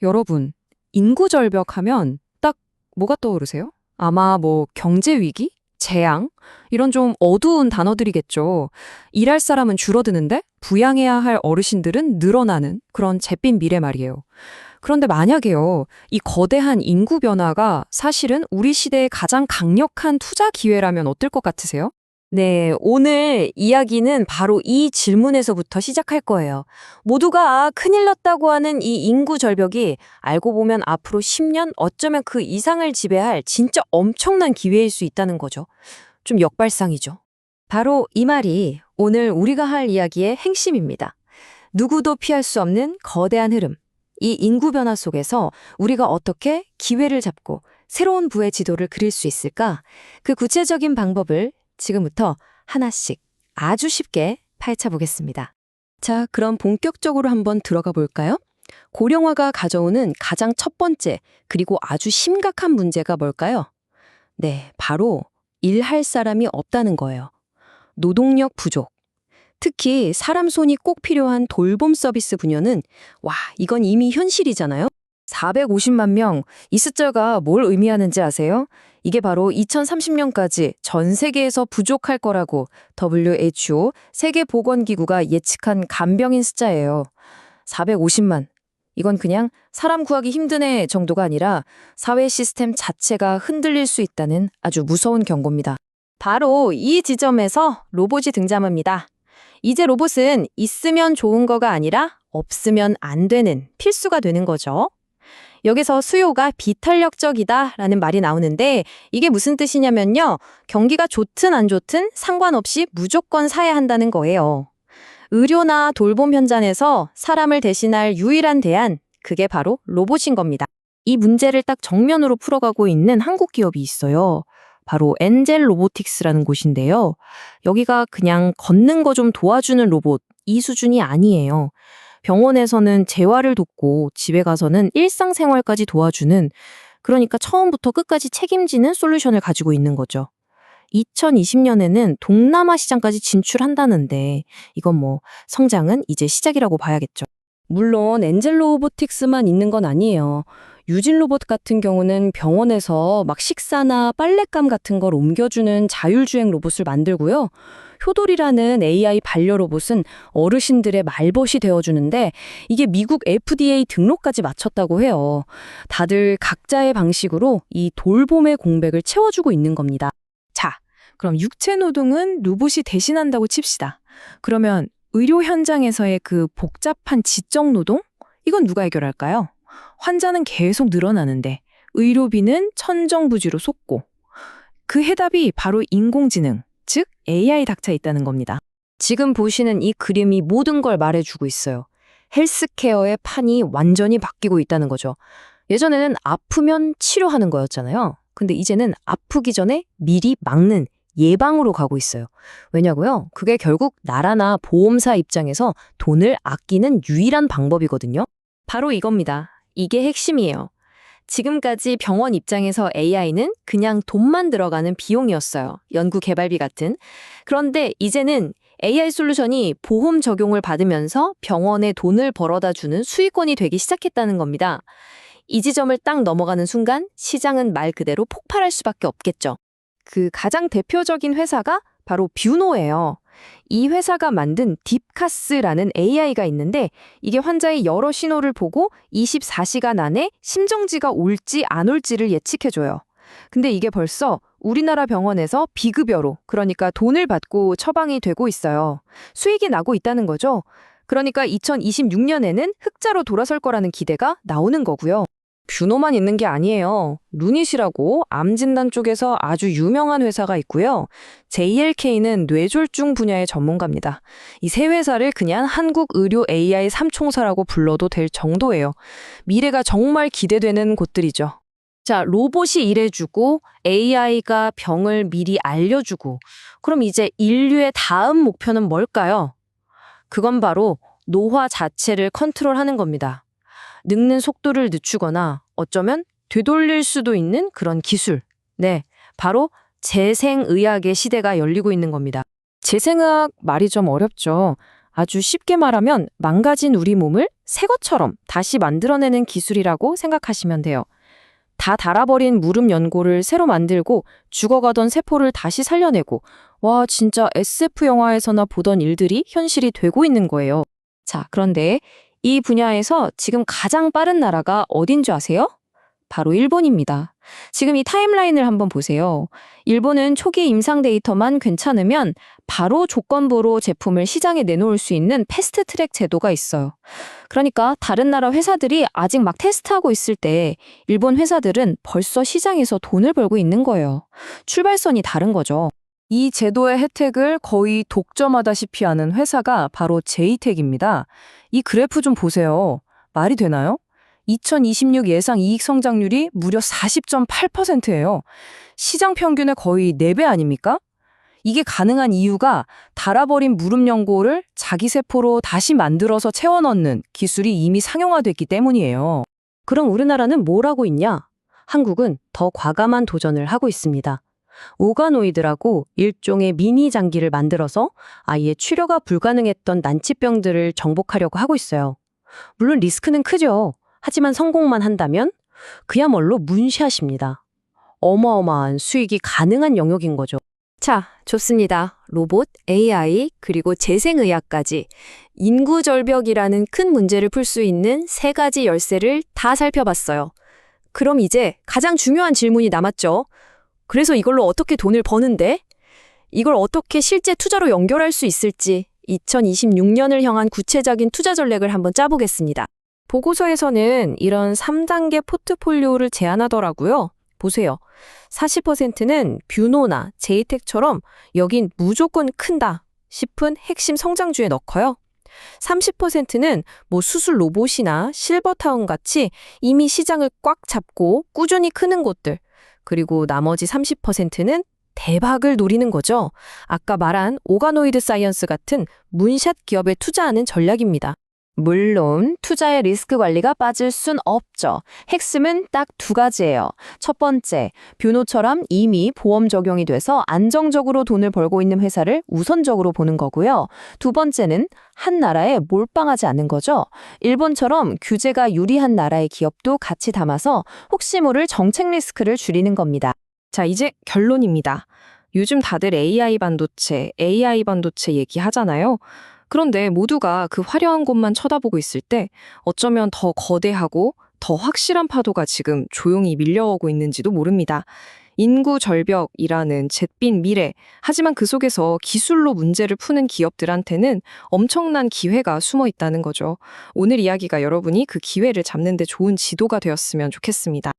여러분, 인구 절벽하면 딱 뭐가 떠오르세요? 아마 뭐 경제 위기? 재앙? 이런 좀 어두운 단어들이겠죠. 일할 사람은 줄어드는데 부양해야 할 어르신들은 늘어나는 그런 잿빛 미래 말이에요. 그런데 만약에요, 이 거대한 인구 변화가 사실은 우리 시대의 가장 강력한 투자 기회라면 어떨 것 같으세요? 네, 오늘 이야기는 바로 이 질문에서부터 시작할 거예요. 모두가 큰일 났다고 하는 이 인구 절벽이 알고 보면 앞으로 10년, 어쩌면 그 이상을 지배할 진짜 엄청난 기회일 수 있다는 거죠. 좀 역발상이죠. 바로 이 말이 오늘 우리가 할 이야기의 핵심입니다. 누구도 피할 수 없는 거대한 흐름. 이 인구 변화 속에서 우리가 어떻게 기회를 잡고 새로운 부의 지도를 그릴 수 있을까? 그 구체적인 방법을 지금부터 하나씩 아주 쉽게 파헤쳐 보겠습니다. 자, 그럼 본격적으로 한번 들어가 볼까요? 고령화가 가져오는 가장 첫 번째, 그리고 아주 심각한 문제가 뭘까요? 네, 바로 일할 사람이 없다는 거예요. 노동력 부족. 특히 사람 손이 꼭 필요한 돌봄 서비스 분야는 이건 이미 현실이잖아요. 450만 명, 이 숫자가 뭘 의미하는지 아세요? 이게 바로 2030년까지 전 세계에서 부족할 거라고 WHO, 세계보건기구가 예측한 간병인 숫자예요. 450만. 이건 그냥 사람 구하기 힘든 애 정도가 아니라 사회 시스템 자체가 흔들릴 수 있다는 아주 무서운 경고입니다. 바로 이 지점에서 로봇이 등장합니다. 이제 로봇은 있으면 좋은 거가 아니라 없으면 안 되는 필수가 되는 거죠. 여기서 수요가 비탄력적이다라는 말이 나오는데 이게 무슨 뜻이냐면요. 경기가 좋든 안 좋든 상관없이 무조건 사야 한다는 거예요. 의료나 돌봄 현장에서 사람을 대신할 유일한 대안, 그게 바로 로봇인 겁니다. 이 문제를 딱 정면으로 풀어가고 있는 한국 기업이 있어요. 바로 엔젤 로보틱스라는 곳인데요. 여기가 그냥 걷는 거 좀 도와주는 로봇, 이 수준이 아니에요. 병원에서는 재활을 돕고 집에 가서는 일상생활까지 도와주는, 그러니까 처음부터 끝까지 책임지는 솔루션을 가지고 있는 거죠. 2020년에는 동남아 시장까지 진출한다는데 이건 성장은 이제 시작이라고 봐야겠죠. 물론 엔젤 로보틱스만 있는 건 아니에요. 유진 로봇 같은 경우는 병원에서 막 식사나 빨랫감 같은 걸 옮겨주는 자율주행 로봇을 만들고요. 효돌이라는 AI 반려 로봇은 어르신들의 말벗이 되어주는데 이게 미국 FDA 등록까지 마쳤다고 해요. 다들 각자의 방식으로 이 돌봄의 공백을 채워주고 있는 겁니다. 자, 그럼 육체 노동은 로봇이 대신한다고 칩시다. 그러면 의료 현장에서의 그 복잡한 지적 노동? 이건 누가 해결할까요? 환자는 계속 늘어나는데 의료비는 천정부지로 솟고, 그 해답이 바로 인공지능, 즉 AI 닥쳐 있다는 겁니다. 지금 보시는 이 그림이 모든 걸 말해주고 있어요. 헬스케어의 판이 완전히 바뀌고 있다는 거죠. 예전에는 아프면 치료하는 거였잖아요. 근데 이제는 아프기 전에 미리 막는 예방으로 가고 있어요. 왜냐고요? 그게 결국 나라나 보험사 입장에서 돈을 아끼는 유일한 방법이거든요. 바로 이겁니다. 이게 핵심이에요. 지금까지 병원 입장에서 AI는 그냥 돈만 들어가는 비용이었어요. 연구 개발비 같은. 그런데 이제는 AI 솔루션이 보험 적용을 받으면서 병원에 돈을 벌어다 주는 수익원이 되기 시작했다는 겁니다. 이 지점을 딱 넘어가는 순간 시장은 말 그대로 폭발할 수밖에 없겠죠. 그 가장 대표적인 회사가 바로 뷰노예요. 이 회사가 만든 딥카스라는 AI가 있는데 이게 환자의 여러 신호를 보고 24시간 안에 심정지가 올지 안 올지를 예측해줘요. 근데 이게 벌써 우리나라 병원에서 비급여로, 그러니까 돈을 받고 처방이 되고 있어요. 수익이 나고 있다는 거죠. 그러니까 2026년에는 흑자로 돌아설 거라는 기대가 나오는 거고요. 뷰노만 있는 게 아니에요. 루닛이라고 암 진단 쪽에서 아주 유명한 회사가 있고요. JLK는 뇌졸중 분야의 전문가입니다. 이 세 회사를 그냥 한국 의료 AI 삼총사라고 불러도 될 정도예요. 미래가 정말 기대되는 곳들이죠. 자, 로봇이 일해주고 AI가 병을 미리 알려주고, 그럼 이제 인류의 다음 목표는 뭘까요? 그건 바로 노화 자체를 컨트롤하는 겁니다. 늙는 속도를 늦추거나 어쩌면 되돌릴 수도 있는 그런 기술. 네, 바로 재생의학의 시대가 열리고 있는 겁니다. 재생의학 말이 좀 어렵죠. 아주 쉽게 말하면 망가진 우리 몸을 새 것처럼 다시 만들어내는 기술이라고 생각하시면 돼요. 다 닳아버린 무릎 연골을 새로 만들고 죽어가던 세포를 다시 살려내고, 와, 진짜 SF 영화에서나 보던 일들이 현실이 되고 있는 거예요. 자, 그런데 이 분야에서 지금 가장 빠른 나라가 어딘 줄 아세요? 바로 일본입니다. 지금 이 타임라인을 한번 보세요. 일본은 초기 임상 데이터만 괜찮으면 바로 조건부로 제품을 시장에 내놓을 수 있는 패스트트랙 제도가 있어요. 그러니까 다른 나라 회사들이 아직 막 테스트하고 있을 때 일본 회사들은 벌써 시장에서 돈을 벌고 있는 거예요. 출발선이 다른 거죠. 이 제도의 혜택을 거의 독점하다시피 하는 회사가 바로 제이텍입니다. 이 그래프 좀 보세요. 말이 되나요? 2026 예상 이익 성장률이 무려 40.8%예요. 시장 평균의 거의 4배 아닙니까? 이게 가능한 이유가 닳아버린 무릎 연골을 자기 세포로 다시 만들어서 채워 넣는 기술이 이미 상용화됐기 때문이에요. 그럼 우리나라는 뭘 하고 있냐? 한국은 더 과감한 도전을 하고 있습니다. 오가노이드라고 일종의 미니 장기를 만들어서 아예 치료가 불가능했던 난치병들을 정복하려고 하고 있어요. 물론 리스크는 크죠. 하지만 성공만 한다면 그야말로 문샷입니다. 어마어마한 수익이 가능한 영역인 거죠. 자, 좋습니다. 로봇, AI, 그리고 재생의학까지 인구절벽이라는 큰 문제를 풀 수 있는 3가지 열쇠를 다 살펴봤어요. 그럼 이제 가장 중요한 질문이 남았죠. 그래서 이걸로 어떻게 돈을 버는데? 이걸 어떻게 실제 투자로 연결할 수 있을지 2026년을 향한 구체적인 투자 전략을 한번 짜보겠습니다. 보고서에서는 이런 3단계 포트폴리오를 제안하더라고요. 보세요. 40%는 뷰노나 제이텍처럼 여긴 무조건 큰다 싶은 핵심 성장주에 넣고요. 30%는 뭐 수술 로봇이나 실버타운 같이 이미 시장을 꽉 잡고 꾸준히 크는 곳들, 그리고 나머지 30%는 대박을 노리는 거죠. 아까 말한 오가노이드 사이언스 같은 문샷 기업에 투자하는 전략입니다. 물론 투자의 리스크 관리가 빠질 순 없죠. 핵심은 딱 2가지예요. 첫 번째, 뷰노처럼 이미 보험 적용이 돼서 안정적으로 돈을 벌고 있는 회사를 우선적으로 보는 거고요. 2번째는 한 나라에 몰빵하지 않는 거죠. 일본처럼 규제가 유리한 나라의 기업도 같이 담아서 혹시 모를 정책 리스크를 줄이는 겁니다. 자, 이제 결론입니다. 요즘 다들 AI 반도체 얘기하잖아요. 그런데 모두가 그 화려한 곳만 쳐다보고 있을 때 어쩌면 더 거대하고 더 확실한 파도가 지금 조용히 밀려오고 있는지도 모릅니다. 인구 절벽이라는 잿빛 미래, 하지만 그 속에서 기술로 문제를 푸는 기업들한테는 엄청난 기회가 숨어 있다는 거죠. 오늘 이야기가 여러분이 그 기회를 잡는 데 좋은 지도가 되었으면 좋겠습니다.